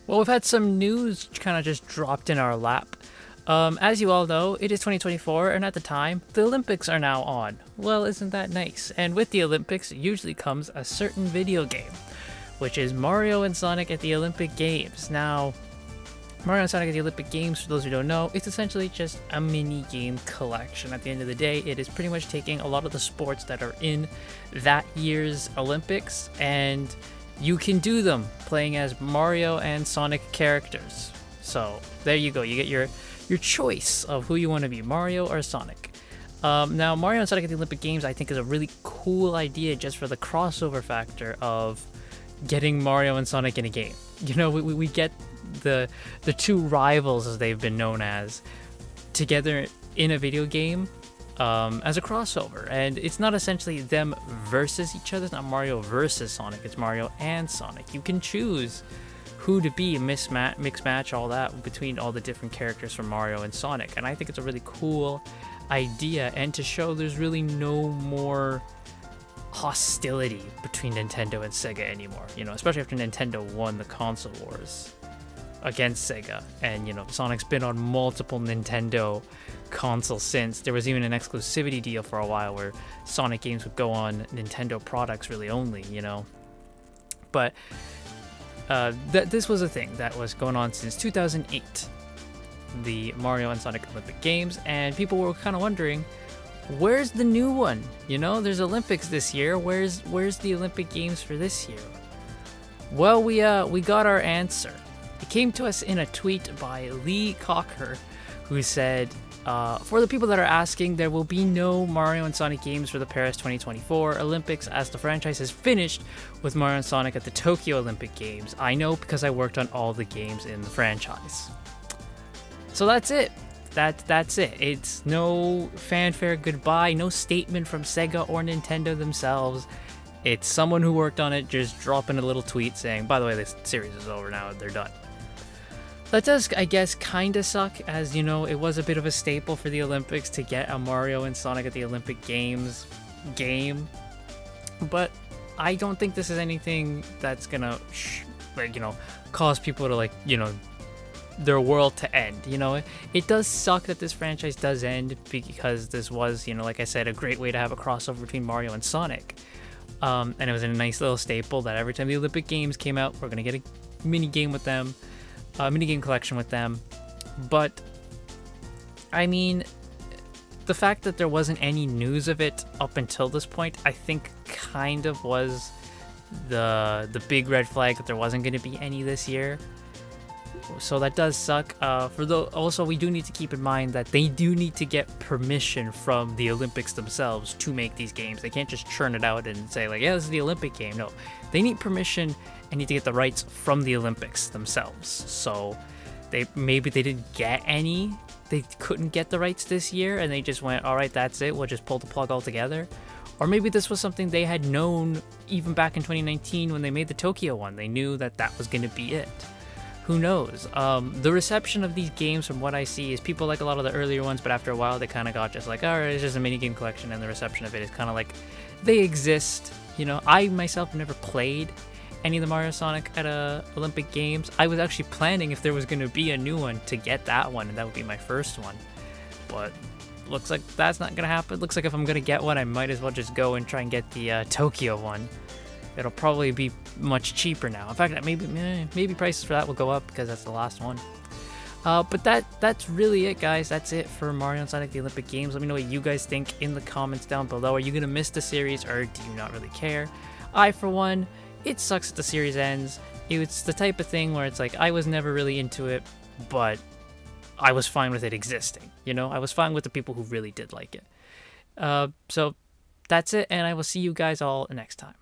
Well, we've had some news kind of just dropped in our lap. As you all know, it is 2024, and at the time, the Olympics are now on. Well, isn't that nice? And with the Olympics usually comes a certain video game, which is Mario and Sonic at the Olympic Games. Now, Mario and Sonic at the Olympic Games, for those who don't know, it's essentially just a mini game collection. At the end of the day, it is pretty much taking a lot of the sports that are in that year's Olympics, and you can do them playing as Mario and Sonic characters. So there you go, you get your choice of who you want to be, Mario or Sonic. Now, Mario and Sonic at the Olympic Games, I think, is a really cool idea just for the crossover factor of getting Mario and Sonic in a game. You know, we get the two rivals, as they've been known as, together in a video game as a crossover. And it's not essentially them versus each other. It's not Mario versus Sonic. It's Mario and Sonic. You can choose who to be, mix match all that between all the different characters from Mario and Sonic. And I think it's a really cool idea, and to show there's really no more hostility between Nintendo and Sega anymore, you know, especially after Nintendo won the console wars against Sega. And, you know, Sonic's been on multiple Nintendo consoles since. There was even an exclusivity deal for a while where Sonic games would go on Nintendo products really only, you know. But this was a thing that was going on since 2008, the Mario and Sonic Olympic Games, and people were kind of wondering, where's the new one? You know, there's Olympics this year. Where's the Olympic Games for this year? Well, we got our answer. It came to us in a tweet by Lee Cocker, who said, for the people that are asking, there will be no Mario and Sonic games for the Paris 2024 Olympics, as the franchise has finished with Mario and Sonic at the Tokyo Olympic Games. I know, because I worked on all the games in the franchise. So that's it. That's it. It's no fanfare goodbye, no statement from Sega or Nintendo themselves. It's someone who worked on it just dropping a little tweet saying, by the way, this series is over now, they're done. That does, I guess, kind of suck, as, you know, it was a bit of a staple for the Olympics to get a Mario and Sonic at the Olympic Games game. But I don't think this is anything that's gonna, like, you know, cause people to, like, you know, their world to end. You know, it does suck that this franchise does end, because this was, you know, like I said, a great way to have a crossover between Mario and Sonic. And it was a nice little staple that every time the Olympic Games came out, we're gonna get a mini game with them. Minigame collection with them. But I mean, the fact that there wasn't any news of it up until this point, I think kind of was the big red flag that there wasn't going to be any this year. So that does suck. Also, we do need to keep in mind that they do need to get permission from the Olympics themselves to make these games. They can't just churn it out and say, like, yeah, this is the Olympic game. No, they need permission and need to get the rights from the Olympics themselves. So maybe they didn't get any. They couldn't get the rights this year, and they just went, all right, that's it. We'll just pull the plug altogether. Or maybe this was something they had known even back in 2019 when they made the Tokyo one. They knew that that was going to be it. Who knows? The reception of these games, from what I see, is people like a lot of the earlier ones, but after a while they kind of got just like, all right, it's just a minigame collection, and the reception of it is kind of like, they exist. You know, I myself never played any of the Mario Sonic at Olympic Games. I was actually planning, if there was going to be a new one, to get that one, and that would be my first one. But looks like that's not going to happen. Looks like if I'm going to get one, I might as well just go and try and get the Tokyo one. It'll probably be much cheaper now. In fact, maybe prices for that will go up, because that's the last one. But that's really it, guys. That's it for Mario and Sonic the Olympic Games. Let me know what you guys think in the comments down below. Are you going to miss the series, or do you not really care? I, for one, it sucks that the series ends. It's the type of thing where it's like, I was never really into it, but I was fine with it existing. You know, I was fine with the people who really did like it. So that's it, and I will see you guys all next time.